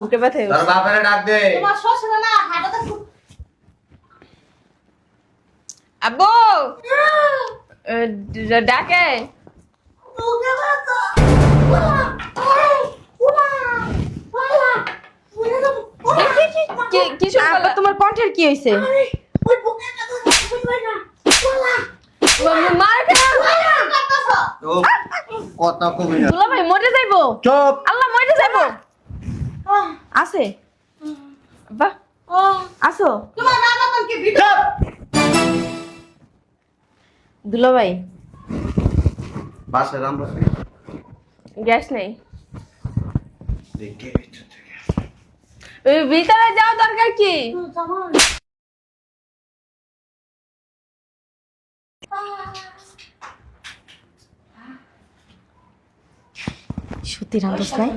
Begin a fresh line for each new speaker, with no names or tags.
বুকে ব্যথা
তোর বাপরে ডাক দে।
তোমার শ্বশুর না হাঁটাতে
আব্বু ডাকে
বুকে ব্যথা ওলা ওলা ওলা
কি শুরু করলা? তোমার কণ্ঠের কি হইছে?
ওই বুকে ব্যথা বুঝবই না ওলা
মার খেলা
ও কথা কমে না।
দুলা ভাই মরে যাইবো।
চুপ।
আল্লাহ মরে যাইবো। আছে বাহ আসো
তোমার নানা তোমাকে ভিডিও
দুলা ভাই
বাসে রাম বসে
গ্যাস নেই।
দেখে ভিতর থেকে
ওই ভিতরে যাও দরকার কি?
জামাই
সত্যি রামদাস নাই?